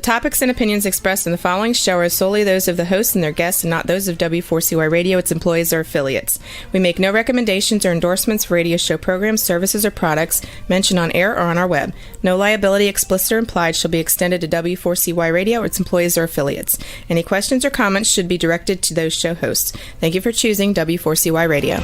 topics and opinions expressed in the following show are solely those of the hosts and their guests and not those of W4CY Radio, its employees, or affiliates. We make no recommendations or endorsements for radio show programs, services, or products mentioned on air or on our web. No liability, explicit or implied, shall be extended to W4CY Radio or its employees or affiliates. Any questions or comments should be directed to those show hosts. Thank you for choosing W4CY Radio.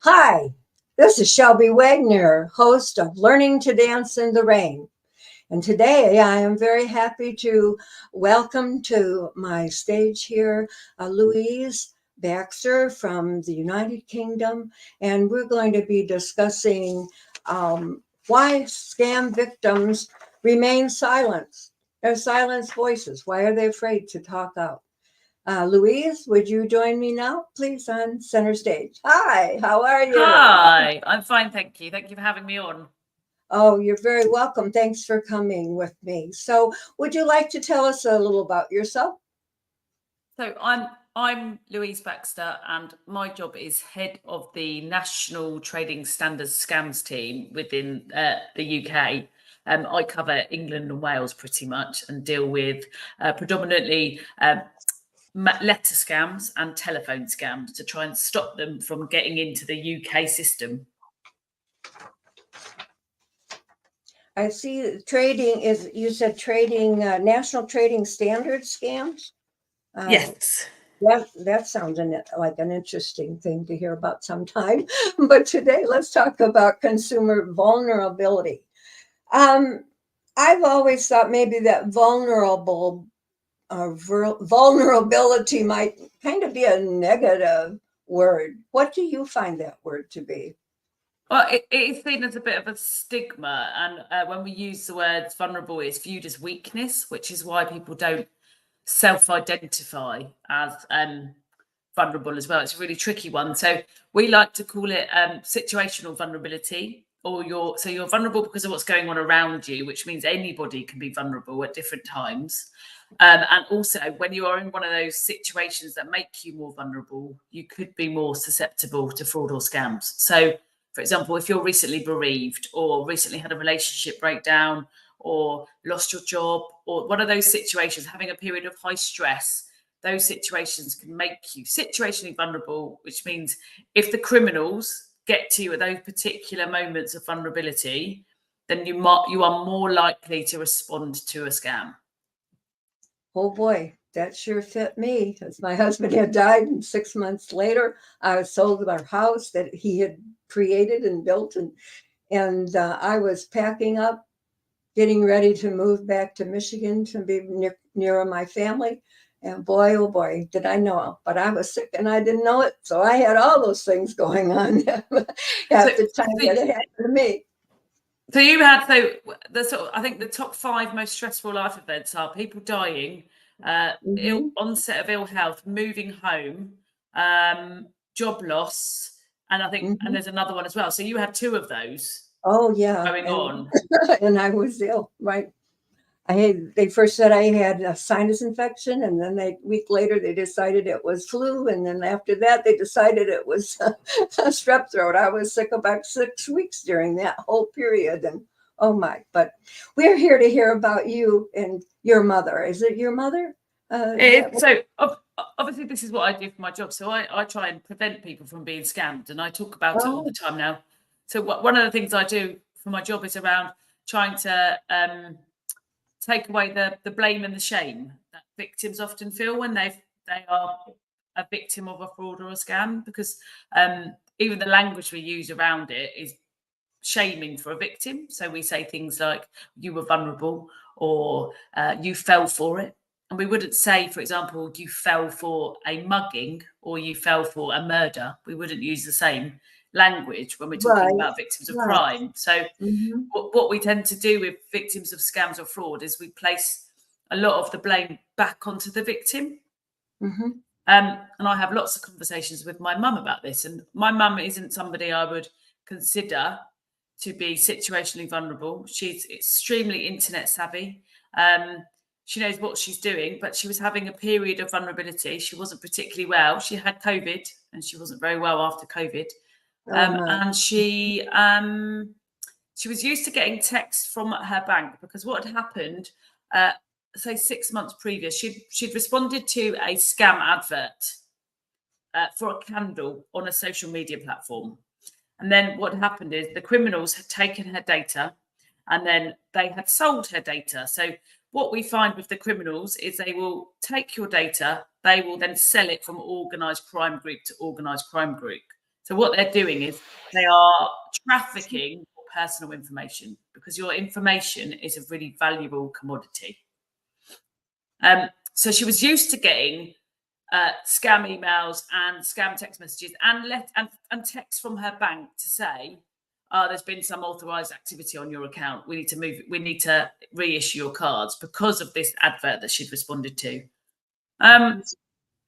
Hi, this is Shelby Wagner, host of Learning to Dance in the Rain. And today I am very happy to welcome to my stage here Louise Baxter from the United Kingdom. And we're going to be discussing why scam victims remain silent. They're silenced voices. Why are they afraid to talk out? Louise, would you join me now, please, on center stage? Hi, how are you? Hi, I'm fine, thank you. Thank you for having me on. Oh, you're very welcome. Thanks for coming with me. So would you like to tell us a little about yourself? So I'm Louise Baxter, and my job is head of the National Trading Standards Scams team within the UK. I cover England and Wales pretty much and deal with predominantly letter scams and telephone scams to try and stop them from getting into the UK system. I see trading is, you said trading, national trading standards scams? Yes. That sounds like an interesting thing to hear about sometime. But today, let's talk about consumer vulnerability. I've always thought maybe that vulnerability might kind of be a negative word. What do you find that word to be? Well, it is seen as a bit of a stigma, and when we use the words vulnerable, it's viewed as weakness, which is why people don't self-identify as vulnerable as well. It's a really tricky one. So we like to call it situational vulnerability, or you're vulnerable because of what's going on around you, which means anybody can be vulnerable at different times. And also, when you are in one of those situations that make you more vulnerable, you could be more susceptible to fraud or scams. So, for example, if you're recently bereaved or recently had a relationship breakdown or lost your job, or one of those situations, having a period of high stress, those situations can make you situationally vulnerable, which means if the criminals get to you at those particular moments of vulnerability, then you are more likely to respond to a scam. Oh boy, that sure fit me, because my husband had died, and 6 months later, I sold our house that he had created and built, and I was packing up, getting ready to move back to Michigan to be nearer my family. And boy, oh boy, did I know. But I was sick and I didn't know it. So I had all those things going on at the time that it happened to me. So you had, I think the top 5 most stressful life events are people dying, onset of ill health, moving home, job loss, and I think, and there's another one as well. So you had 2 of those. Oh yeah, going on, and I was ill. Right. They first said I had a sinus infection, and then a week later they decided it was flu, and then after that they decided it was a strep throat. I was sick about 6 weeks during that whole period, and oh my! But we're here to hear about you and your mother. Is it your mother? So obviously this is what I do for my job. So I try and prevent people from being scammed, and I talk about it all the time now. So one of the things I do for my job is around trying to take away the blame and the shame that victims often feel when they are a victim of a fraud or a scam, because even the language we use around it is shaming for a victim. So we say things like you were vulnerable, or you fell for it. And we wouldn't say, for example, you fell for a mugging or you fell for a murder. We wouldn't use the same language when we're talking about victims of crime. So what we tend to do with victims of scams or fraud is we place a lot of the blame back onto the victim. And I have lots of conversations with my mum about this. And my mum isn't somebody I would consider to be situationally vulnerable. She's extremely internet savvy. She knows what she's doing, but she was having a period of vulnerability. She wasn't particularly well. She had COVID, and she wasn't very well after COVID. Oh my. And she was used to getting texts from her bank, because what had happened, say 6 months previous, she'd responded to a scam advert for a candle on a social media platform. And then what happened is the criminals had taken her data, and then they had sold her data. So what we find with the criminals is they will take your data, they will then sell it from organised crime group to organised crime group. So what they're doing is they are trafficking for personal information, because your information is a really valuable commodity. So she was used to getting scam emails and scam text messages and texts from her bank to say, there's been some authorized activity on your account. We need to reissue your cards, because of this advert that she'd responded to.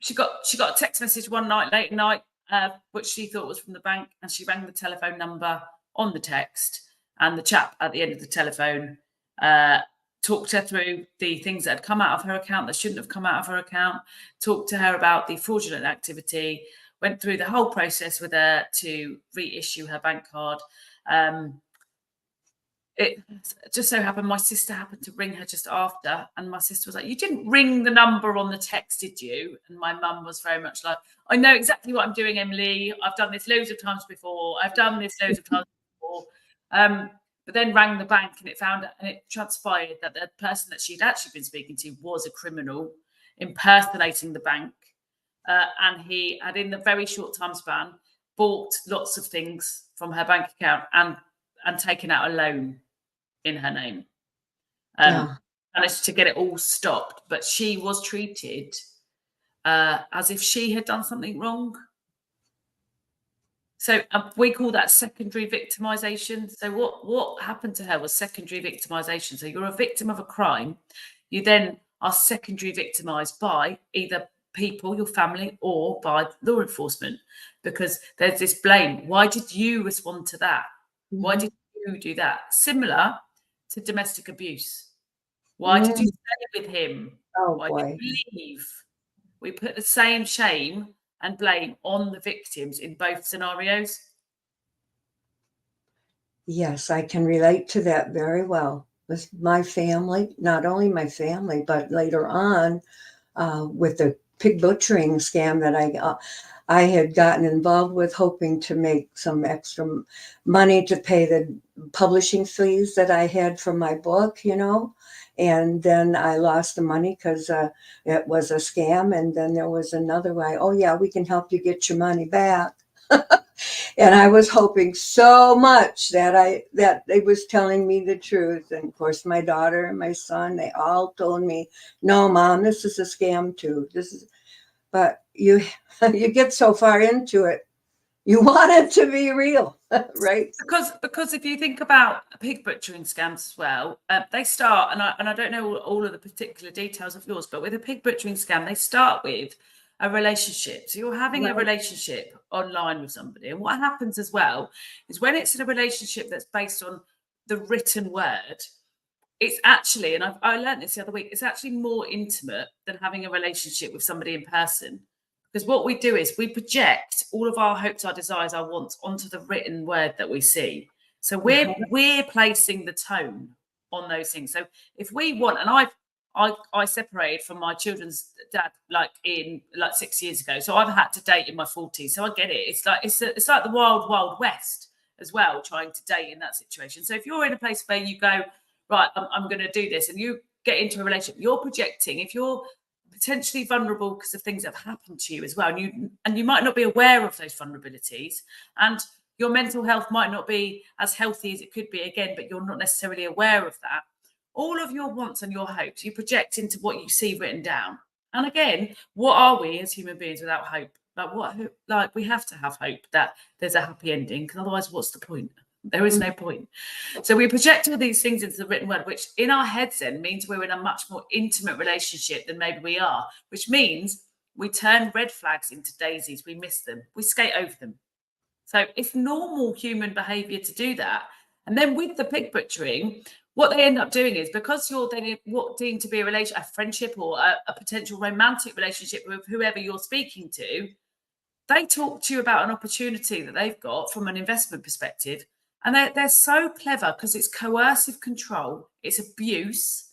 She got a text message one night, late at night, which she thought was from the bank, and she rang the telephone number on the text, and the chap at the end of the telephone talked her through the things that had come out of her account that shouldn't have come out of her account, talked to her about the fraudulent activity, went through the whole process with her to reissue her bank card. It just so happened my sister happened to ring her just after, and my sister was like, "You didn't ring the number on the text, did you?" And my mum was very much like, "I know exactly what I'm doing, Emily. I've done this loads of times before. But then rang the bank, and it transpired that the person that she'd actually been speaking to was a criminal impersonating the bank. And he had, in the very short time span, bought lots of things from her bank account and taken out a loan in her name. Managed to get it all stopped, but she was treated as if she had done something wrong. So we call that secondary victimization. So what happened to her was secondary victimization. So you're a victim of a crime. You then are secondary victimized by either people, your family, or by law enforcement, because there's this blame. Why did you respond to that? Mm-hmm. Why did you do that? Similar to domestic abuse. Why did you stay with him? Why did you leave? We put the same shame and blame on the victims in both scenarios. Yes, I can relate to that very well. With my family, not only my family, but later on with the pig butchering scam that I had gotten involved with, hoping to make some extra money to pay the publishing fees that I had for my book, And then I lost the money because it was a scam. And then there was another way. Oh, yeah, we can help you get your money back. And I was hoping so much that it was telling me the truth. And of course, my daughter and my son, they all told me, "No, Mom, this is a scam too. But you get so far into it, you want it to be real." Right? Because if you think about pig butchering scams as well, they start, and I don't know all of the particular details of yours, but with a pig butchering scam, they start with a relationship. So you're having a relationship online with somebody, and what happens as well is when it's in a relationship that's based on the written word, it's actually, and I learned this the other week, it's actually more intimate than having a relationship with somebody in person. Because what we do is we project all of our hopes, our desires, our wants onto the written word that we see. So we're placing the tone on those things. So if we want, and I separated from my children's dad like 6 years ago. So I've had to date in my 40s. So I get it. It's like the wild, wild west as well, trying to date in that situation. So if you're in a place where you go, right, I'm going to do this, and you get into a relationship, you're projecting. If you're potentially vulnerable because of things that have happened to you as well, and you might not be aware of those vulnerabilities, and your mental health might not be as healthy as it could be, again, but you're not necessarily aware of that. All of your wants and your hopes, you project into what you see written down. And again, what are we as human beings without hope? Like we have to have hope that there's a happy ending, because otherwise, what's the point? There is no point. So we project all these things into the written word, which in our heads then means we're in a much more intimate relationship than maybe we are, which means We turn red flags into daisies. We miss them. We skate over them. So it's normal human behavior to do that. And then with the pig butchering, what they end up doing is, because you're then what deemed to be a friendship or a potential romantic relationship with whoever you're speaking to, they talk to you about an opportunity that they've got from an investment perspective. And they're so clever because it's coercive control, it's abuse.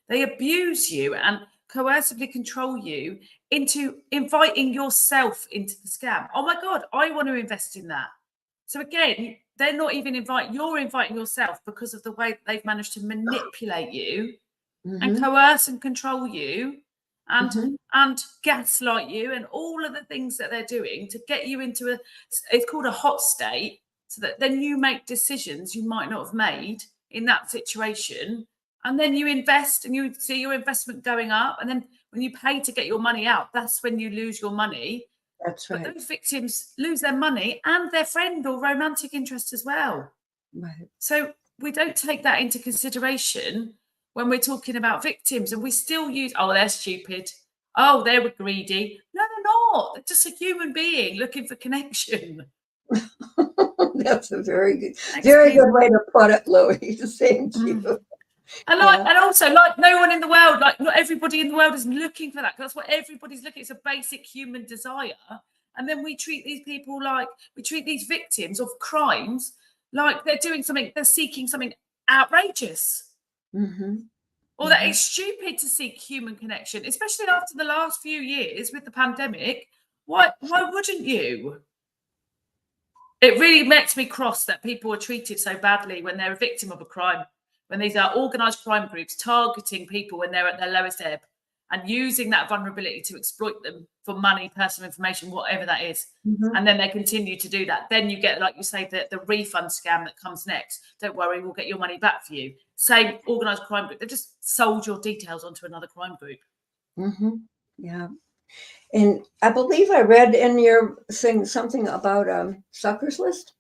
They abuse you and coercively control you into inviting yourself into the scam. Oh my God, I want to invest in that. So again, they're not even you're inviting yourself because of the way that they've managed to manipulate you and coerce and control you and gaslight you and all of the things that they're doing to get you into it's called a hot state, so that then you make decisions you might not have made in that situation. And then you invest and you see your investment going up. And then when you pay to get your money out, that's when you lose your money. That's right. But those victims lose their money and their friend or romantic interest as well. Right. So we don't take that into consideration when we're talking about victims, and we still use, oh, they're stupid. Oh, they were greedy. No, they're not. They're just a human being looking for connection. That's a very good way to put it, Louise. Thank you. And and also, like, no one in the world, like not everybody in the world is looking for that, because that's what everybody's looking. It's a basic human desire. And then we treat these people we treat these victims of crimes like they're doing something, they're seeking something outrageous. Or that it's stupid to seek human connection, especially after the last few years with the pandemic. Why wouldn't you? It really makes me cross that people are treated so badly when they're a victim of a crime, when these are organised crime groups targeting people when they're at their lowest ebb and using that vulnerability to exploit them for money, personal information, whatever that is. And then they continue to do that. Then you get, like you say, the refund scam that comes next. Don't worry, we'll get your money back for you. Same organised crime group. They've just sold your details onto another crime group. Yeah. And I believe I read in your thing something about a suckers list.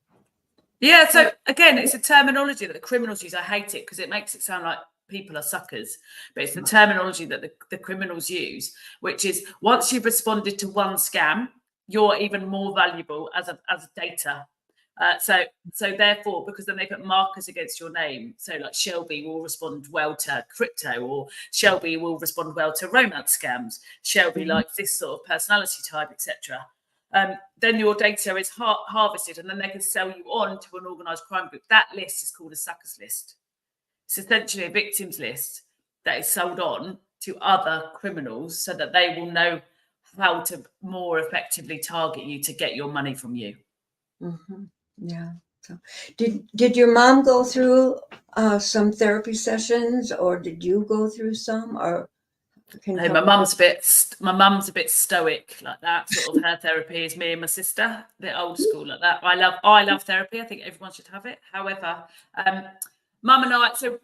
Yeah, so again, it's a terminology that the criminals use. I hate it because it makes it sound like people are suckers, but it's the terminology that the criminals use, which is once you've responded to one scam, you're even more valuable as data. So therefore, because then they put markers against your name. So like Shelby will respond well to crypto, or Shelby will respond well to romance scams. Shelby likes this sort of personality type, etc. Then your data is harvested, and then they can sell you on to an organised crime group. That list is called a suckers list. It's essentially a victims list that is sold on to other criminals so that they will know how to more effectively target you to get your money from you. Yeah. So, did your mom go through some therapy sessions, or did you go through some? Or my mum's a bit stoic like that. Sort of her therapy is me and my sister, a bit old school like that. I love therapy. I think everyone should have it. However, mum and I, so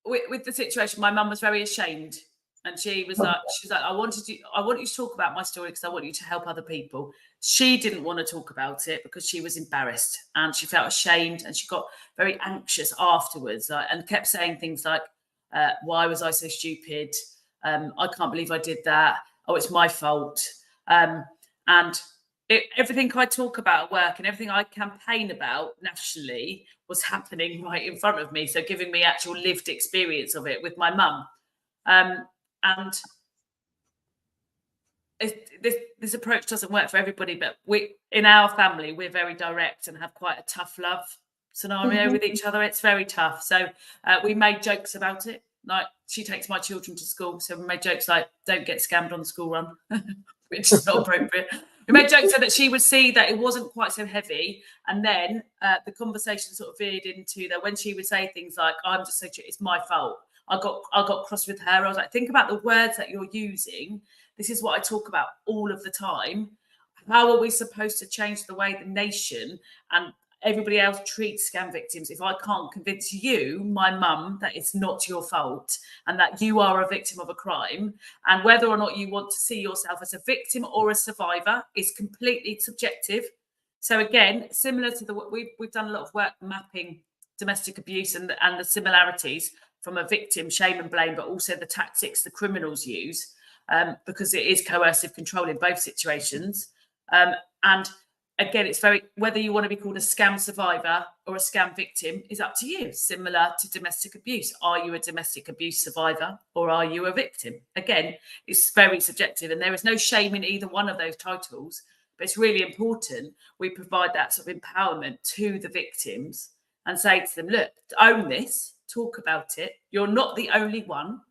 with the situation, my mum was very ashamed, and she was like, I want you to talk about my story because I want you to help other people. She didn't want to talk about it because she was embarrassed and she felt ashamed, and she got very anxious afterwards, and kept saying things like, why was I so stupid? I can't believe I did that. Oh, it's my fault. And everything I talk about at work and everything I campaign about nationally was happening right in front of me. So giving me actual lived experience of it with my mum. And this approach doesn't work for everybody, but in our family, we're very direct and have quite a tough love scenario with each other. It's very tough. So we made jokes about it. Like, she takes my children to school, so we made jokes like, don't get scammed on the school run, which is not appropriate. We made jokes so that she would see that it wasn't quite so heavy. And then the conversation sort of veered into that when she would say things like, I'm just so true, it's my fault. I got cross with her. I was like, think about the words that you're using. This is what I talk about all of the time. How are we supposed to change the way the nation and everybody else treats scam victims if I can't convince you, my mum, that it's not your fault and that you are a victim of a crime? And whether or not you want to see yourself as a victim or a survivor is completely subjective. So again, similar to we've done a lot of work mapping domestic abuse and the similarities from a victim, shame and blame, but also the tactics the criminals use. because it is coercive control in both situations. And again, it's very, whether you want to be called a scam survivor or a scam victim is up to you. Similar to domestic abuse. Are you a domestic abuse survivor or are you a victim? Again, it's very subjective, and there is no shame in either one of those titles. But it's really important we provide that sort of empowerment to the victims and say to them, look, own this, talk about it. You're not the only one,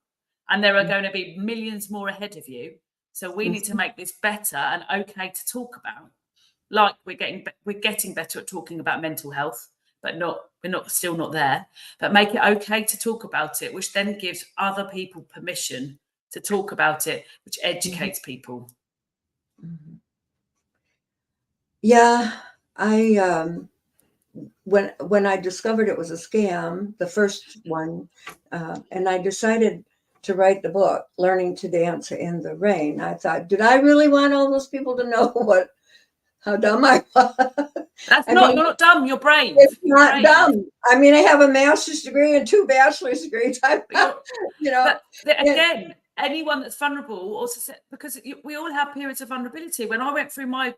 and there are going to be millions more ahead of you. So we need to make this better and okay to talk about. Like we're getting better at talking about mental health, but we're still not there. But make it okay to talk about it, which then gives other people permission to talk about it, which educates people. Yeah, I when I discovered it was a scam, the first one, and I decided to write the book, Learning to Dance in the Rain, I thought, did I really want all those people to know how dumb I was? You're not dumb, you're brave. It's you're not brave. dumb. I mean, I have a master's degree and 2 bachelor's degrees. But again, anyone that's vulnerable also, because we all have periods of vulnerability. When I went through my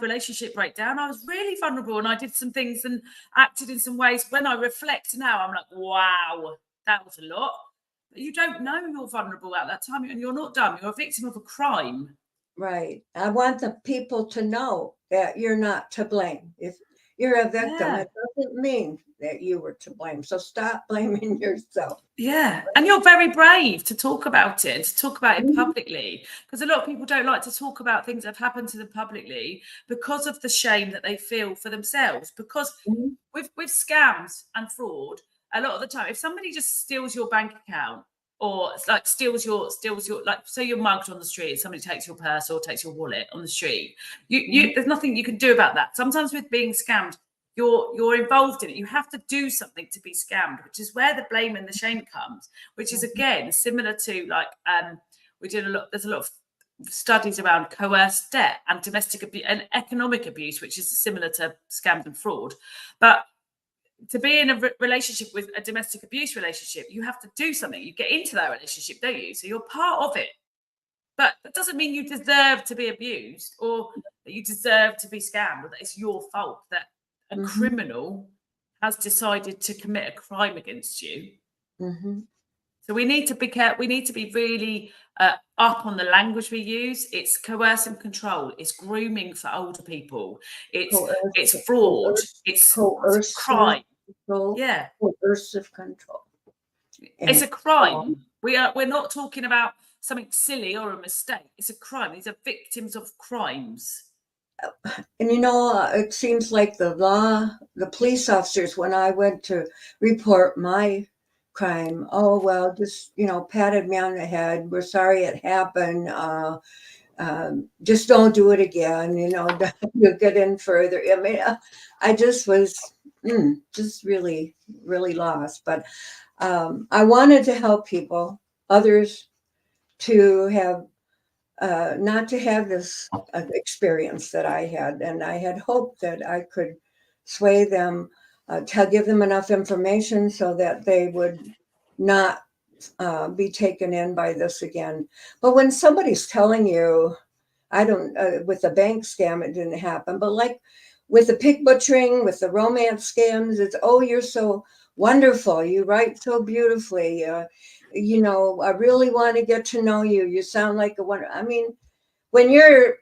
relationship breakdown, I was really vulnerable, and I did some things and acted in some ways. When I reflect now, I'm like, wow, that was a lot. But you don't know you're vulnerable at that time, and you're not dumb. You're a victim of a crime. Right. I want the people to know that you're not to blame. If you're a victim, it doesn't mean that you were to blame. So stop blaming yourself. Yeah. And you're very brave to talk about it, to talk about it publicly, because a lot of people don't like to talk about things that have happened to them publicly because of the shame that they feel for themselves. Because with scams and fraud, a lot of the time, if somebody just steals your bank account, or like steals your like, so you're mugged on the street, somebody takes your purse or takes your wallet on the street, you there's nothing you can do about that. Sometimes with being scammed, you're involved in it. You have to do something to be scammed, which is where the blame and the shame comes, which is again similar to like there's a lot of studies around coerced debt and domestic abuse and economic abuse, which is similar to scams and fraud. But to be in a relationship with a domestic abuse relationship, you have to do something. You get into that relationship, don't you? So you're part of it. But that doesn't mean you deserve to be abused or that you deserve to be scammed, or that it's your fault that a criminal has decided to commit a crime against you. So we need to be careful. We need to be really up on the language we use. It's coercive control. It's grooming for older people. It's fraud. It's crime. Control, yeah, coercive control. It's a crime. We're not talking about something silly or a mistake. It's a crime. These are victims of crimes. And it seems like the police officers, when I went to report my crime, oh well, just patted me on the head. We're sorry it happened. Just don't do it again. You'll get in further. I mean, I just was just really, really lost. But I wanted to help people, others, to have not to have this experience that I had, and I had hoped that I could sway them, to give them enough information so that they would not be taken in by this again. But when somebody's telling you, I don't, with the bank scam, it didn't happen, but like with the pig butchering, with the romance scams, it's, oh, you're so wonderful. You write so beautifully. I really want to get to know you. You sound like a wonder. I mean, when you're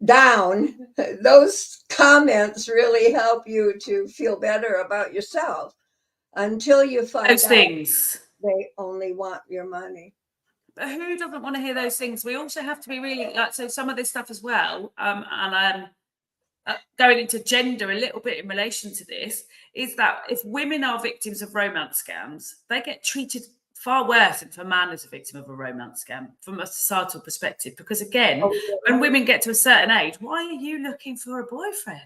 down, those comments really help you to feel better about yourself until you find those out things. They only want your money. But who doesn't want to hear those things? We also have to be really so some of this stuff as well. Going into gender a little bit in relation to this is that if women are victims of romance scams, they get treated far worse than if a man is a victim of a romance scam from a societal perspective. Because again, when women get to a certain age, why are you looking for a boyfriend?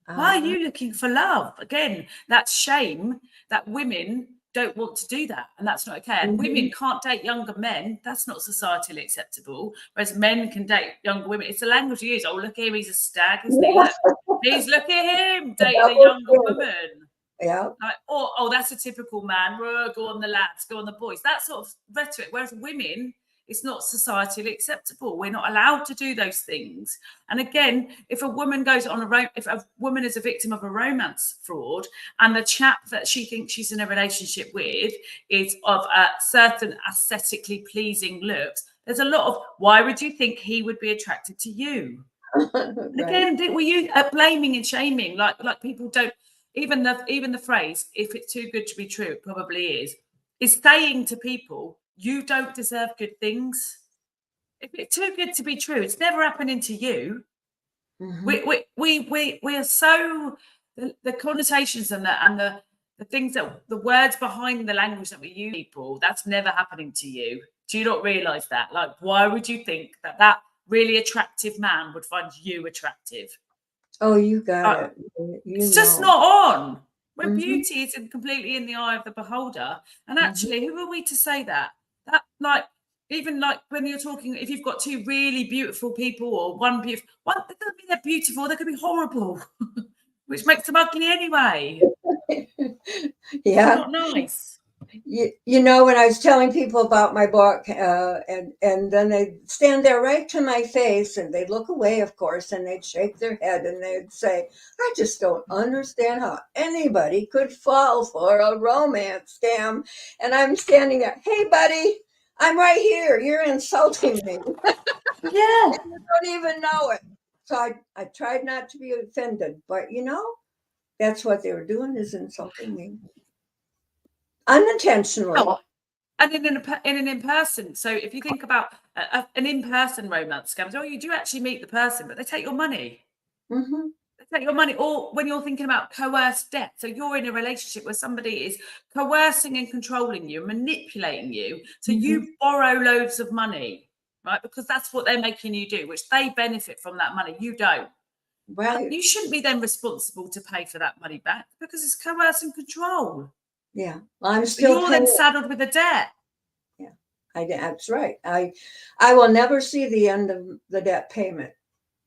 Why are you looking for love? Again, that's shame that women don't want to do that, and that's not okay. And women can't date younger men. That's not societally acceptable. Whereas men can date younger women. It's the language you use. Oh, look at him, he's a stag, isn't he? Look at him dating a younger woman. Yeah. Like, oh, that's a typical man. Go on the lads, go on the boys. That sort of rhetoric. Whereas women, It's not societally acceptable. We're not allowed to do those things. And again, if a woman goes on if a woman is a victim of a romance fraud, and the chap that she thinks she's in a relationship with is of a certain aesthetically pleasing looks, there's a lot of, why would you think he would be attracted to you? And again, were you blaming and shaming? Like people don't, even the phrase, if it's too good to be true, it probably is saying to people, you don't deserve good things. If it's too good to be true, it's never happening to you. We are so, the connotations and the things, that the words behind the language that we use, people, that's never happening to you. Do you not realize that? Like, why would you think that really attractive man would find you attractive? Oh, you got it. It's just not on. When beauty is completely in the eye of the beholder. And actually, who are we to say that? That, like, even like when you're talking, if you've got two really beautiful people or one, that doesn't mean they're beautiful. They could be horrible, which makes them ugly anyway. Yeah. Not nice. You know, when I was telling people about my book, and then they'd stand there right to my face, and they'd look away, of course, and they'd shake their head, and they'd say, I just don't understand how anybody could fall for a romance scam. And I'm standing there, hey, buddy, I'm right here. You're insulting me. Yeah. And you don't even know it. So I tried not to be offended, but you know, that's what they were doing, is insulting me. Unintentionally. Oh, and in an in-person. So if you think about an in-person romance scam, you do actually meet the person, but they take your money. They take your money. Or when you're thinking about coerced debt, so you're in a relationship where somebody is coercing and controlling you, manipulating you, so you borrow loads of money, right? Because that's what they're making you do, which they benefit from that money. You don't. Right. You shouldn't be then responsible to pay for that money back, because it's coerce and control. Yeah, well, I'm still. You're then saddled with a debt. Yeah, that's right. I will never see the end of the debt payment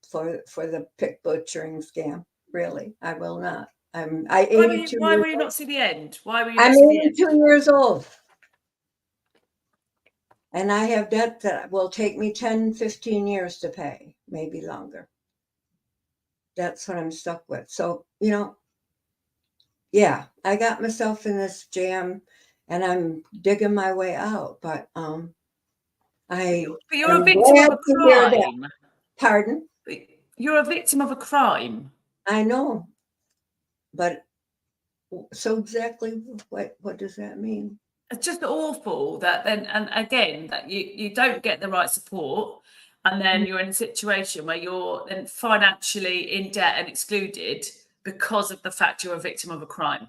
for the pig butchering scam. Really, I will not. I'm 82. Why will you not see the end? Why will you? I'm not see the end? 82 years old, and I have debt that will take me 10, 15 years to pay, maybe longer. That's what I'm stuck with. So, you know, yeah, I got myself in this jam, and I'm digging my way out. But you're a victim of a crime. Pardon? You're a victim of a crime. I know, but so exactly what does that mean? It's just awful that then, and again, that you don't get the right support, and then you're in a situation where you're then financially in debt and excluded because of the fact you're a victim of a crime.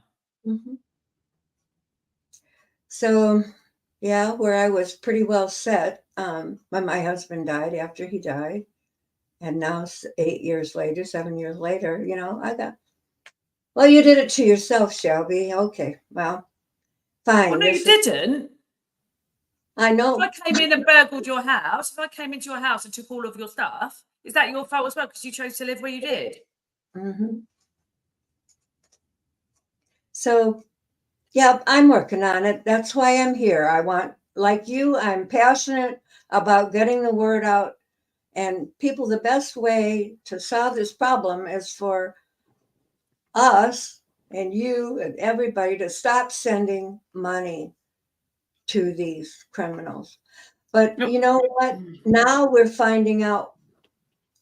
So, yeah, where I was pretty well set when my husband died, after he died, and now 7 years later, you know, I got, well, you did it to yourself, Shelby. Okay, well, fine. Well, no, you didn't. I know. If I came in and burgled your house, if I came into your house and took all of your stuff, is that your fault as well, because you chose to live where you did? So, yeah, I'm working on it. That's why I'm here. I want, like you, I'm passionate about getting the word out. And people, the best way to solve this problem is for us and you and everybody to stop sending money to these criminals. But you know what? Now we're finding out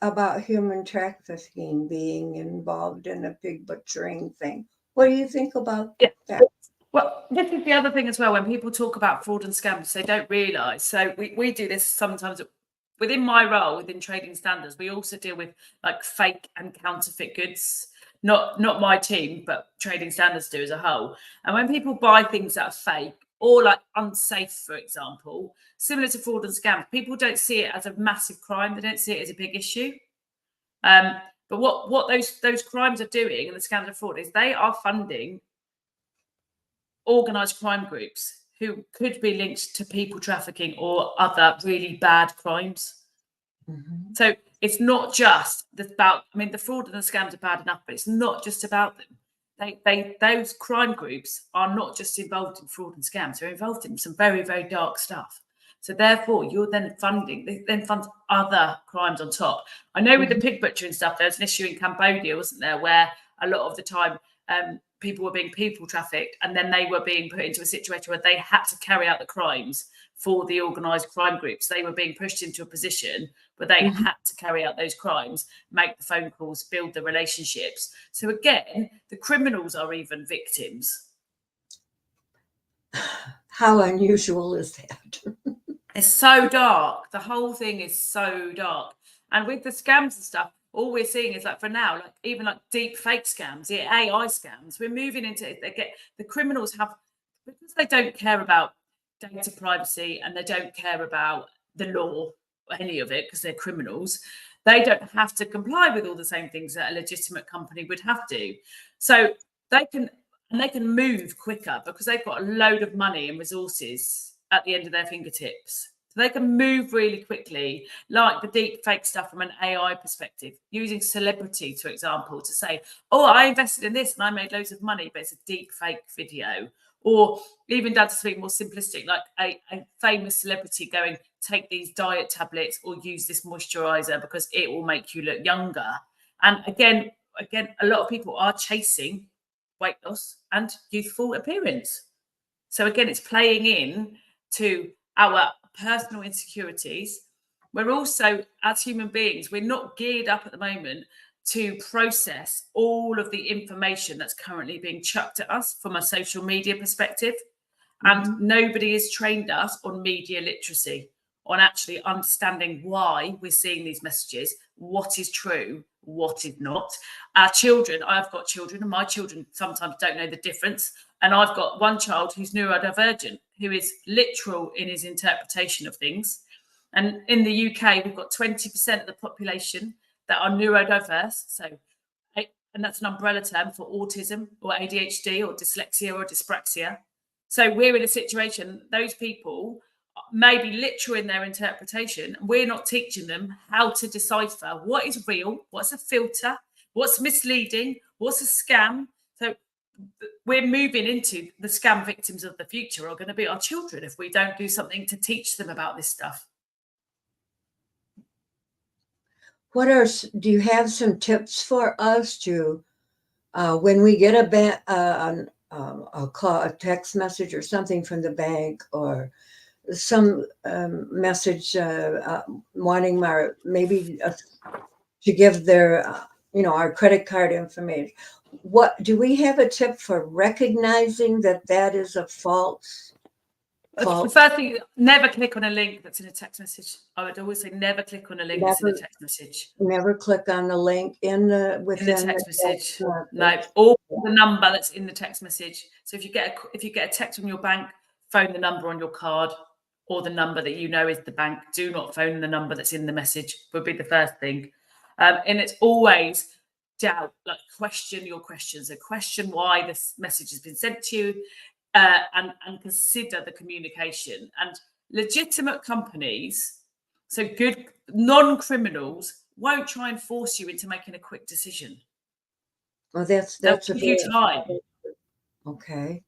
about human trafficking being involved in the pig butchering thing. What do you think about that? Well, this is the other thing as well. When people talk about fraud and scams, they don't realise. So we do this sometimes within my role, within trading standards. We also deal with like fake and counterfeit goods. Not my team, but trading standards do as a whole. And when people buy things that are fake or like unsafe, for example, similar to fraud and scams, people don't see it as a massive crime. They don't see it as a big issue. But what those crimes are doing, and the scams and fraud, is they are funding organised crime groups who could be linked to people trafficking or other really bad crimes. So it's not just about, I mean, the fraud and the scams are bad enough, but it's not just about them. Those crime groups are not just involved in fraud and scams, they're involved in some very, very dark stuff. So therefore, you're then funding, it then funds other crimes on top. I know with the pig butcher and stuff, there was an issue in Cambodia, wasn't there, where a lot of the time people were being people trafficked, and then they were being put into a situation where they had to carry out the crimes for the organised crime groups. They were being pushed into a position where they had to carry out those crimes, make the phone calls, build the relationships. So again, the criminals are even victims. How unusual is that? It's so dark. The whole thing is so dark. And with the scams and stuff, all we're seeing is, like, for now, like even like deep fake scams, the AI scams, we're moving into it. The criminals have, because they don't care about data privacy and they don't care about the law or any of it because they're criminals, they don't have to comply with all the same things that a legitimate company would have to. So they can move quicker because they've got a load of money and resources at the end of their fingertips. So they can move really quickly, like the deep fake stuff from an AI perspective, using celebrity, for example, to say, oh, I invested in this and I made loads of money, but it's a deep fake video. Or even down to something more simplistic, like a famous celebrity going, take these diet tablets or use this moisturizer because it will make you look younger. And again, a lot of people are chasing weight loss and youthful appearance. So again, it's playing in to our personal insecurities. We're also, as human beings, we're not geared up at the moment to process all of the information that's currently being chucked at us from a social media perspective. And nobody has trained us on media literacy, on actually understanding why we're seeing these messages, what is true, what is not. Our children, I've got children, and my children sometimes don't know the difference. And I've got one child who's neurodivergent, who is literal in his interpretation of things. And in the UK, we've got 20% of the population that are neurodiverse. So, and that's an umbrella term for autism or ADHD or dyslexia or dyspraxia. So we're in a situation, those people may be literal in their interpretation. We're not teaching them how to decipher what is real, what's a filter, what's misleading, what's a scam. So we're moving into the scam victims of the future are going to be our children if we don't do something to teach them about this stuff. Do you have some tips for us to, when we get a call, a text message or something from the bank, or some message wanting to give their, our credit card information? What do we have a tip for recognizing that is a false? The first thing, never click on a link that's in a text message. I would always say never click on a link that's in a text message. Never click on the link within the text message. No, or the number that's in the text message. So if you get a text from your bank, phone the number on your card or the number that you know is the bank. Do not phone the number that's in the message, would be the first thing. And it's always doubt, like question your questions. So question why this message has been sent to you. And consider the communication. And legitimate companies, so good non-criminals, won't try and force you into making a quick decision. Well, that's a few time. Okay.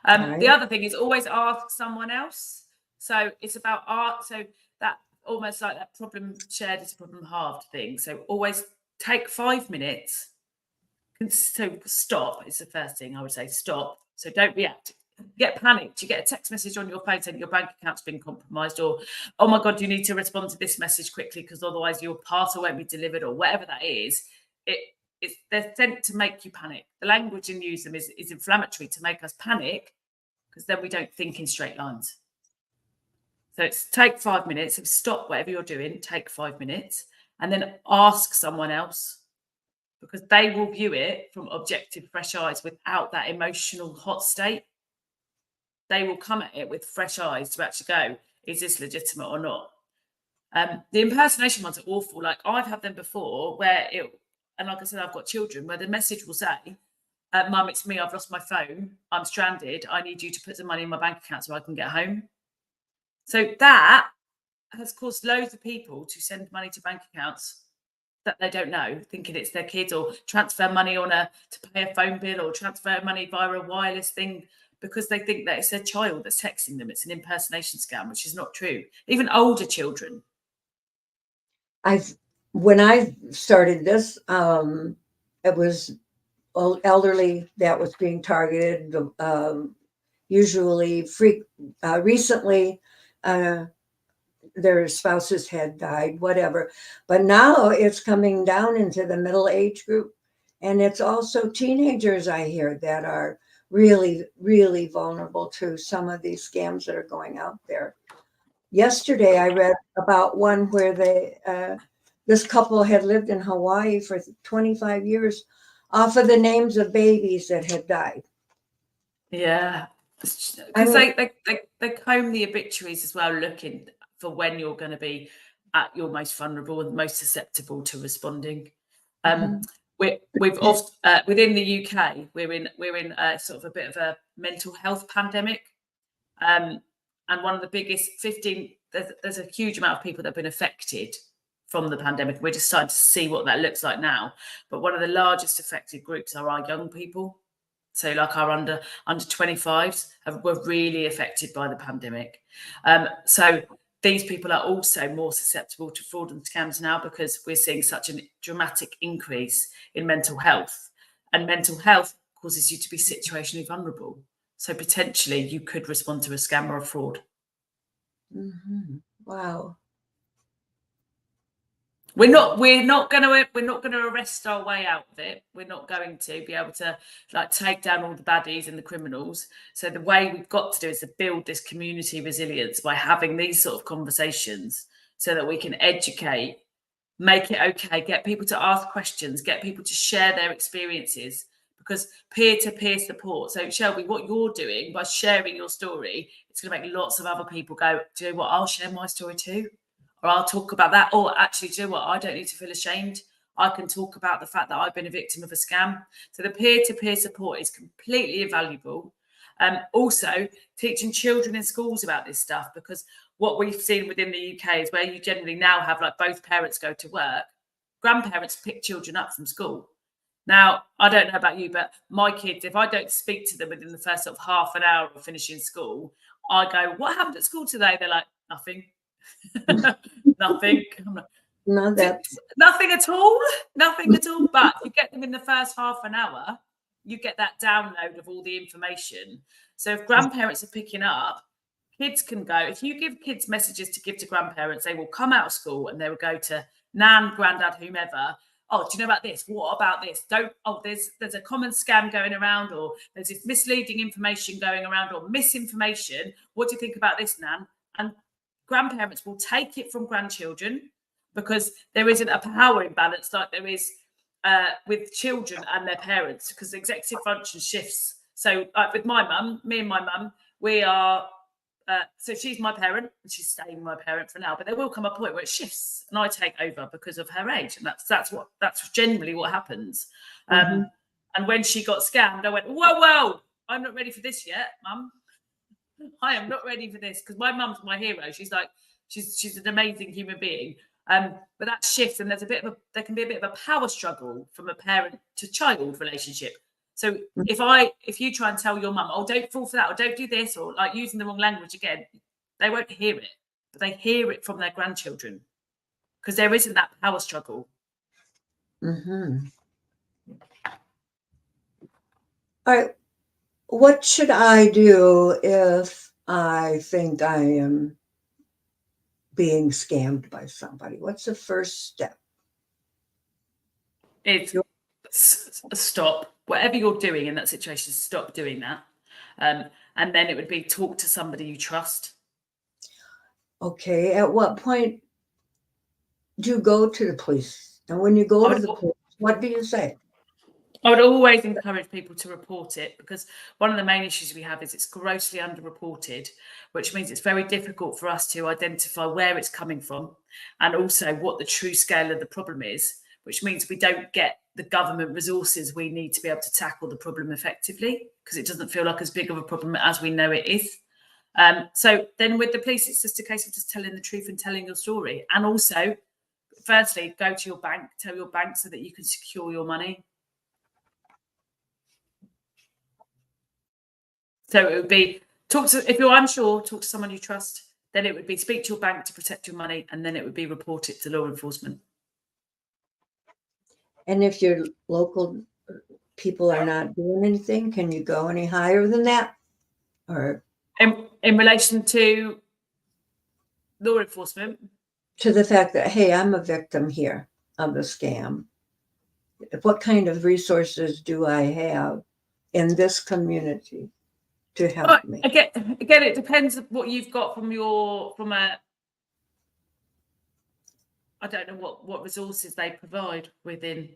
The other thing is always ask someone else. So it's about art. So that almost like that problem shared is a problem halved thing. So always take 5 minutes. So stop is the first thing I would say. Stop. So don't react. Get panicked. You get a text message on your phone saying your bank account's been compromised, or, oh my God, you need to respond to this message quickly because otherwise your parcel won't be delivered, or whatever that is. They're sent to make you panic. The language in use them is inflammatory to make us panic because then we don't think in straight lines. So it's take 5 minutes. So stop whatever you're doing, take 5 minutes, and then ask someone else, because they will view it from objective, fresh eyes without that emotional hot state. They will come at it with fresh eyes to actually go, is this legitimate or not? The impersonation ones are awful. Like I've had them before and like I said, I've got children where the message will say, Mum, it's me, I've lost my phone, I'm stranded, I need you to put some money in my bank account so I can get home. So that has caused loads of people to send money to bank accounts that they don't know, thinking it's their kids, or transfer money to pay a phone bill, or transfer money via a wireless thing, because they think that it's their child that's texting them. It's an impersonation scam, which is not true. Even older children. When I started this, it was elderly that was being targeted. Usually, recently, their spouses had died, whatever. But now it's coming down into the middle age group, and it's also teenagers, I hear, that are really, really vulnerable to some of these scams that are going out there. Yesterday, I read about one where this couple had lived in Hawaii for 25 years off of the names of babies that had died. Yeah, because they comb the obituaries as well, looking for when you're going to be at your most vulnerable and most susceptible to responding. We've often, within the UK, we're in sort of a bit of a mental health pandemic, and one of the biggest there's a huge amount of people that have been affected from the pandemic. We're just starting to see what that looks like now, but one of the largest affected groups are our young people. So like our under 25s were really affected by the pandemic. So these people are also more susceptible to fraud and scams now, because we're seeing such a dramatic increase in mental health. And mental health causes you to be situationally vulnerable. So potentially you could respond to a scam or a fraud. Mm-hmm. Wow. We're not going to arrest our way out of it. We're not going to be able to like take down all the baddies and the criminals. So the way we've got to do is to build this community resilience by having these sort of conversations, so that we can educate, make it okay, get people to ask questions, get people to share their experiences, because peer-to-peer support. So Shelby, what you're doing by sharing your story, it's going to make lots of other people go, do you know what, I'll share my story too. Or I'll talk about that. Or actually, do you know what? I don't need to feel ashamed. I can talk about the fact that I've been a victim of a scam. So the peer-to-peer support is completely invaluable. Also, teaching children in schools about this stuff, because what we've seen within the UK is where you generally now have like both parents go to work, grandparents pick children up from school. Now, I don't know about you, but my kids, if I don't speak to them within the first sort of half an hour of finishing school, I go, what happened at school today? They're like, nothing. Nothing. Nothing at all. Nothing at all. But you get them in the first half an hour, you get that download of all the information. So if grandparents are picking up, kids can go. If you give kids messages to give to grandparents, they will come out of school and they will go to nan, granddad, whomever. Oh, do you know about this? What about this? There's a common scam going around, or there's this misleading information going around, or misinformation. What do you think about this, nan? And grandparents will take it from grandchildren, because there isn't a power imbalance like there is with children and their parents, because executive function shifts. So with me and my mum, we are, so she's my parent and she's staying my parent for now, but there will come a point where it shifts and I take over because of her age. And that's generally what happens. And when she got scammed, I went, whoa, I'm not ready for this yet, mum. I am not ready for this, because my mum's my hero. She's like, she's an amazing human being. But that shifts, and there can be a bit of a power struggle from a parent to child relationship. So if you try and tell your mum, oh, don't fall for that, or don't do this, or like using the wrong language again, they won't hear it, but they hear it from their grandchildren, because there isn't that power struggle. Mm-hmm. All right. What should I do if I think I am being scammed by somebody? What's the first step? It's stop. Whatever you're doing in that situation, stop doing that. And then it would be talk to somebody you trust. Okay. At what point do you go to the police? And when you go to the police, what do you say? I would always encourage people to report it, because one of the main issues we have is it's grossly underreported, which means it's very difficult for us to identify where it's coming from and also what the true scale of the problem is, which means we don't get the government resources we need to be able to tackle the problem effectively, because it doesn't feel like as big of a problem as we know it is. So then with the police, it's just a case of just telling the truth and telling your story. And also firstly, go to your bank, tell your bank so that you can secure your money. So it would be if you're unsure, talk to someone you trust. Then it would be speak to your bank to protect your money, and then it would be report it to law enforcement. And if your local people are not doing anything, can you go any higher than that? Or in relation to law enforcement? To the fact that, hey, I'm a victim here of the scam. What kind of resources do I have in this community to help me? Again, it depends on what you've got I don't know what resources they provide within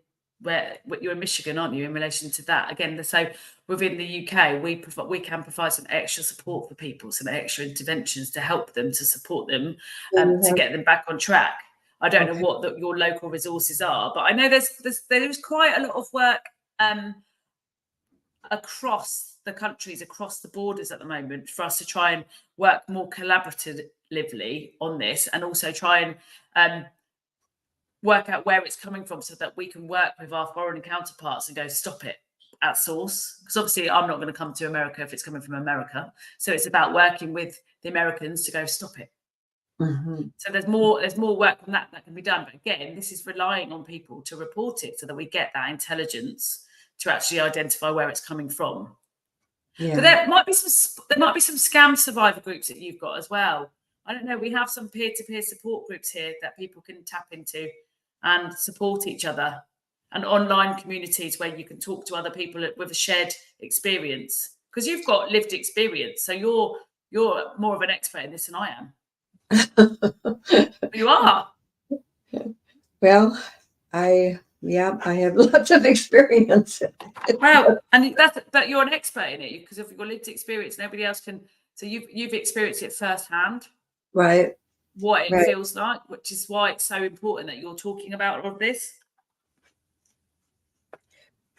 where you're in Michigan, aren't you, in relation to that? Again, so within the UK, we can provide some extra support for people, some extra interventions to help them, to support them, to get them back on track. I don't know what your local resources are, but I know there's quite a lot of work across the countries, across the borders at the moment, for us to try and work more collaboratively on this, and also try and work out where it's coming from, so that we can work with our foreign counterparts and go, stop it at source. Because obviously I'm not going to come to America if it's coming from America. So it's about working with the Americans to go, stop it. Mm-hmm. So there's more work on that can be done. But again, this is relying on people to report it so that we get that intelligence to actually identify where it's coming from. Yeah. So there might be some scam survivor groups that you've got as well. I don't know. We have some peer-to-peer support groups here that people can tap into and support each other, and online communities where you can talk to other people with a shared experience, because you've got lived experience. So you're more of an expert in this than I am. You are. Well, I have lots of experience. Well, and but you're an expert in it because of your lived experience. Nobody else can. So you've experienced it firsthand. Right. What it feels like, which is why it's so important that you're talking about all of this.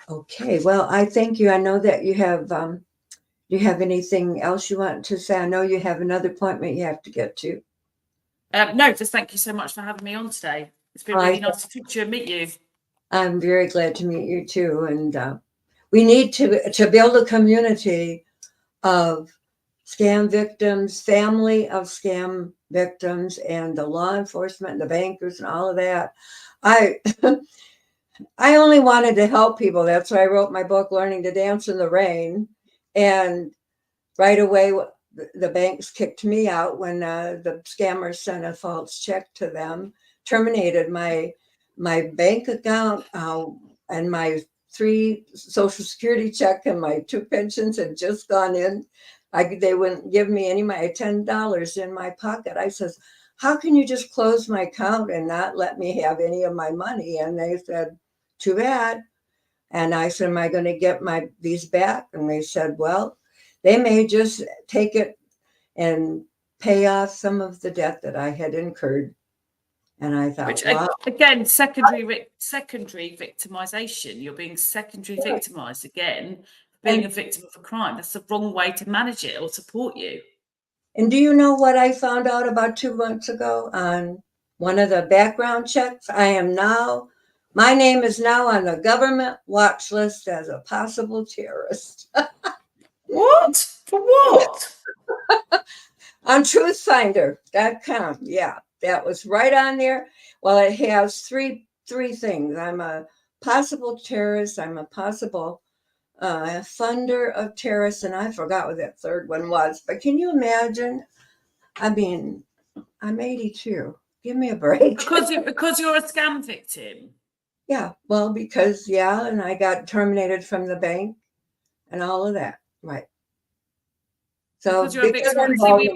Okay, well, I thank you. I know that you have anything else you want to say? I know you have another appointment you have to get to. No, just thank you so much for having me on today. It's been really nice to talk to you and meet you. I'm very glad to meet you too. And we need to build a community of scam victims, family of scam victims, and the law enforcement, and the bankers, and all of that. I only wanted to help people. That's why I wrote my book, Learning to Dance in the Rain. And right away, the banks kicked me out when the scammers sent a false check to them, terminated my bank account, and my 3 Social Security check and my 2 pensions had just gone in. They wouldn't give me any of my $10 in my pocket. I says, how can you just close my account and not let me have any of my money? And they said, too bad. And I said, am I going to get these back? And they said, well, they may just take it and pay off some of the debt that I had incurred. And I thought, wow. Again, secondary victimization. You're being secondary victimized again, being a victim of a crime. That's the wrong way to manage it or support you. And do you know what I found out about 2 months ago on one of the background checks? My name is now on the government watch list as a possible terrorist. What? For what? On truthfinder.com. Yeah, that was right on there. Well, it has three things. I'm a possible terrorist. I'm a possible funder of terrorists. And I forgot what that third one was. But can you imagine? I mean, I'm 82. Give me a break. Because you're a scam victim. Yeah, well, and I got terminated from the bank and all of that. Right. So because you're a victim. See,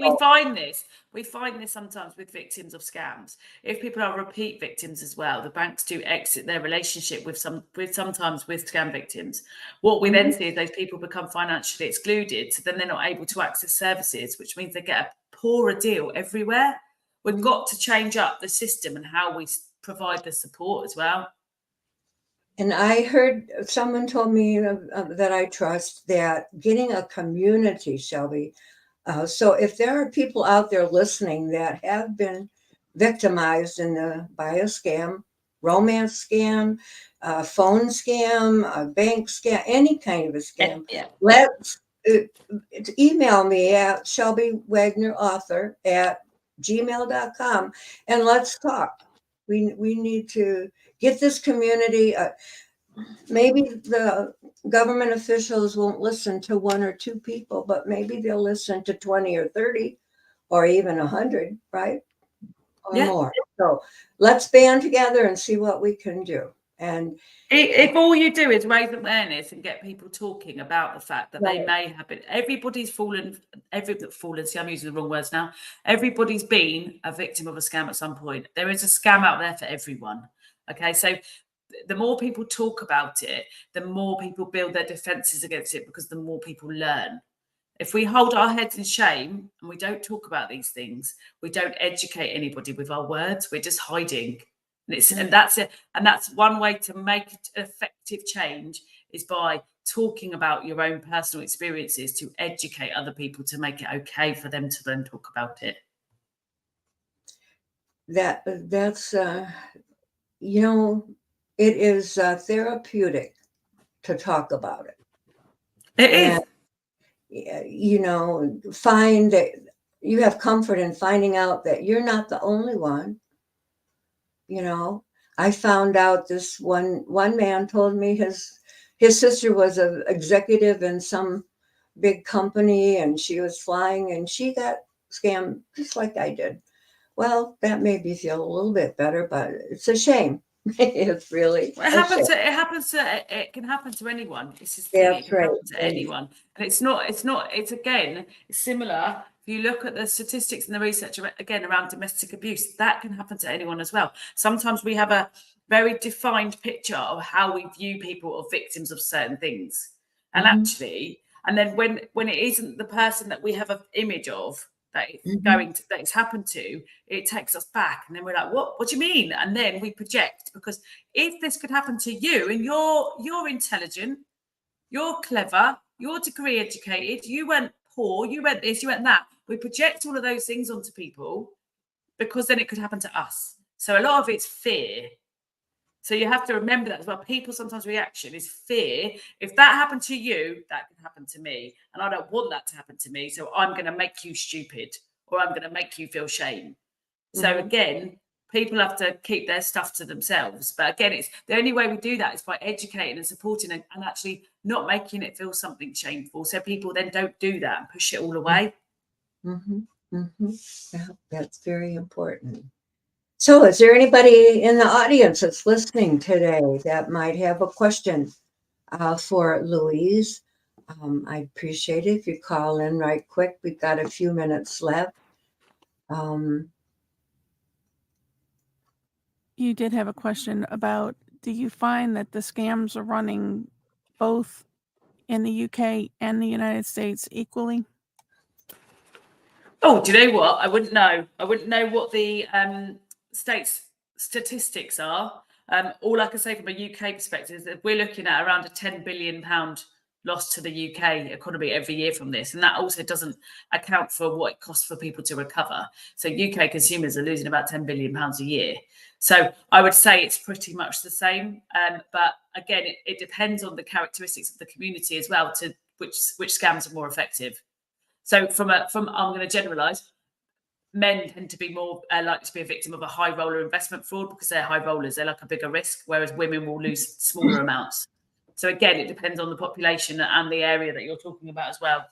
we find this sometimes with victims of scams. If people are repeat victims as well, the banks do exit their relationship sometimes with scam victims. What we then see is those people become financially excluded, so then they're not able to access services, which means they get a poorer deal everywhere. We've got to change up the system and how we provide the support as well. And I heard someone told me that I trust that getting a community, Shelby. So if there are people out there listening that have been victimized by a scam, romance scam, phone scam, a bank scam, any kind of a scam. Yeah. Let's email me at shelbywagnerauthor@gmail.com and let's talk. We need to get this community. Maybe the government officials won't listen to one or two people, but maybe they'll listen to 20 or 30 or even 100, right? Or Yeah. more. So let's band together and see what we can do. And if all you do is raise awareness and get people talking about the fact that they may have been, everybody's fallen, see, I'm using the wrong words now. Everybody's been a victim of a scam at some point. There is a scam out there for everyone. Okay, so the more people talk about it, the more people build their defenses against it, because the more people learn. If we hold our heads in shame and we don't talk about these things, we don't educate anybody with our words, we're just hiding. And that's it. And that's one way to make effective change, is by talking about your own personal experiences, to educate other people, to make it okay for them to then talk about it. That's you know, it is therapeutic to talk about it. It is. You know, find that you have comfort in finding out that you're not the only one. You know, I found out this one man told me his sister was an executive in some big company and she was flying and she got scammed just like I did. Well, that made me feel a little bit better, but it's a shame. It's really it can happen to anyone. This is the thing, it can happen to anyone. And it's similar. If you look at the statistics and the research again around domestic abuse, that can happen to anyone as well. Sometimes we have a very defined picture of how we view people or victims of certain things. And actually, and then when it isn't the person that we have an image of that it's happened to, it takes us back, and then we're like, what do you mean? And then we project, because if this could happen to you, and you're intelligent, you're clever, you're degree educated, you weren't poor, you went this, you went that, we project all of those things onto people, because then it could happen to us. So a lot of it's fear. So you have to remember that as well. People sometimes reaction is fear. If that happened to you, that can happen to me. And I don't want that to happen to me. So I'm going to make you stupid, or I'm going to make you feel shame. So again, people have to keep their stuff to themselves. But again, it's the only way we do that is by educating and supporting and actually not making it feel something shameful. So people then don't do that and push it all away. Yeah, that's very important. So is there anybody in the audience that's listening today that might have a question for Louise? I'd appreciate it if you call in right quick. We've got a few minutes left. You did have a question about, do you find that the scams are running both in the UK and the United States equally? Oh, do you know what? I wouldn't know. I wouldn't know what the state's statistics are. All I can say from a UK perspective is that we're looking at around a £10 billion loss to the UK economy every year from this. And that also doesn't account for what it costs for people to recover. So UK consumers are losing about £10 billion a year. So I would say it's pretty much the same. But again, it depends on the characteristics of the community as well, to which scams are more effective. So I'm going to generalize, men tend to be more likely to be a victim of a high roller investment fraud, because they're high rollers. They're like a bigger risk, whereas women will lose smaller amounts. So again, it depends on the population and the area that you're talking about as well.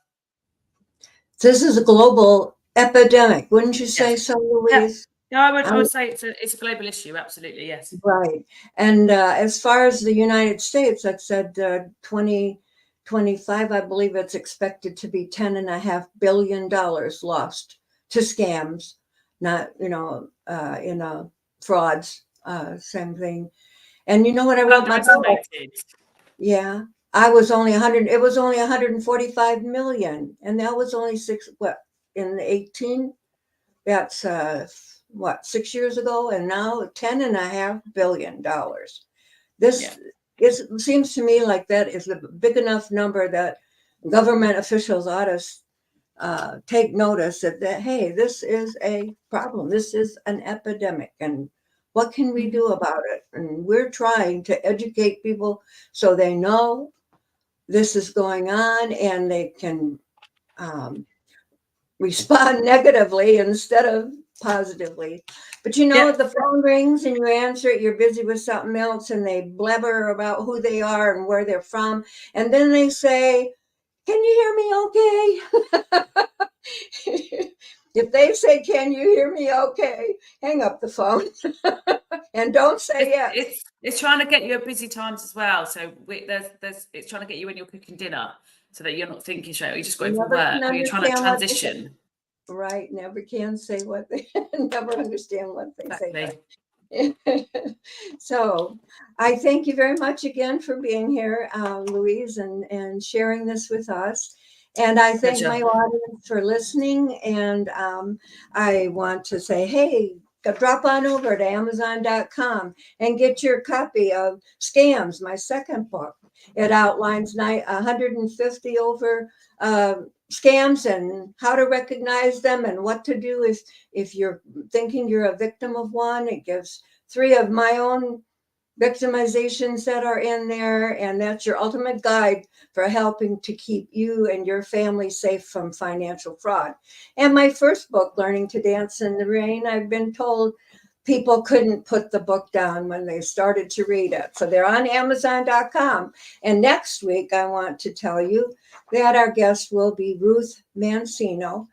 This is a global epidemic, wouldn't you say so, Louise? Yeah, I would say it's a global issue. Absolutely, yes. Right. And as far as the United States, that said 2025, I believe it's expected to be $10.5 billion lost to scams, not, in frauds, same thing. And you know what I wrote my book? Yeah. It was only 145 million. And that was only in 18? That's 6 years ago, and now $10.5 billion. This seems to me like that is a big enough number that government officials ought to take notice that, hey, this is a problem. This is an epidemic. And what can we do about it? And we're trying to educate people so they know this is going on and they can respond negatively instead of positively. But you know, the phone rings and you answer it, you're busy with something else, and they blabber about who they are and where they're from. And then they say, "Can you hear me okay?" If they say, "Can you hear me okay?" hang up the phone and don't say yes. It's trying to get you at busy times as well. So it's trying to get you when you're cooking dinner so that you're not thinking straight, or you just got from work, or you're trying to transition. Right, never can say what they never understand what they say. So I thank you very much again for being here, Louise, and sharing this with us. And I thank my audience for listening. And I want to say, hey, drop on over to Amazon.com and get your copy of Scams, my second book. It outlines 150 over scams and how to recognize them and what to do if you're thinking you're a victim of one. It gives 3 of my own victimizations that are in there, and that's your ultimate guide for helping to keep you and your family safe from financial fraud. And my first book, Learning to Dance in the Rain, I've been told people couldn't put the book down when they started to read it. So they're on Amazon.com. And next week, I want to tell you that our guest will be Ruth Mancino.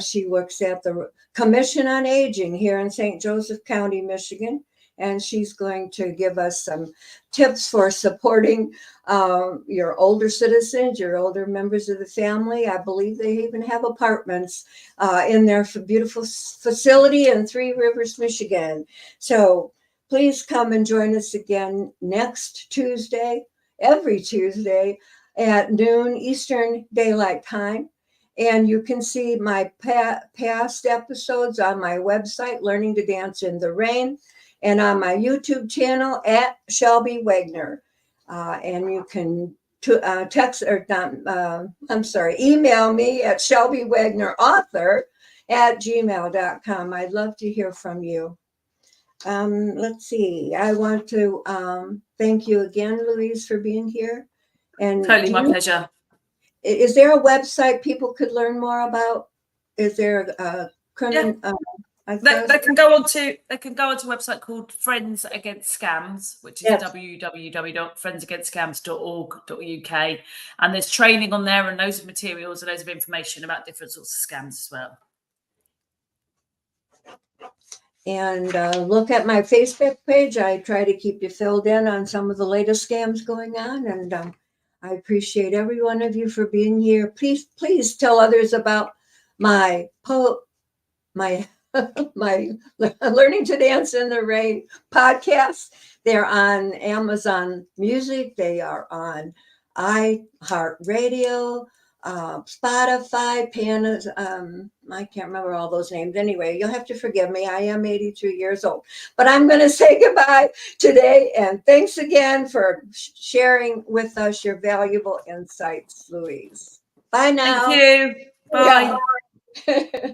She works at the Commission on Aging here in St. Joseph County, Michigan. And she's going to give us some tips for supporting your older citizens, your older members of the family. I believe they even have apartments in their beautiful facility in Three Rivers, Michigan. So please come and join us again next Tuesday, every Tuesday at noon Eastern Daylight Time. And you can see my past episodes on my website, Learning to Dance in the Rain, and on my YouTube channel at Shelby Wagner. And you can email me at shelbywagnerauthor@gmail.com. I'd love to hear from you. Let's see. I want to thank you again, Louise, for being here. And totally my pleasure. Is there a website people could learn more about? Is there a criminal? They can go on to a website called Friends Against Scams, which is www.friendsagainstScams.org.uk, and there's training on there and loads of materials and loads of information about different sorts of scams as well. And look at my Facebook page. I try to keep you filled in on some of the latest scams going on, and I appreciate every one of you for being here. Please tell others about my my Learning to Dance in the Rain podcast. They're on Amazon Music. They are on iHeartRadio, Spotify, Panas. I can't remember all those names. Anyway, you'll have to forgive me. I am 83 years old. But I'm going to say goodbye today. And thanks again for sharing with us your valuable insights, Louise. Bye now. Thank you. Bye. Yeah.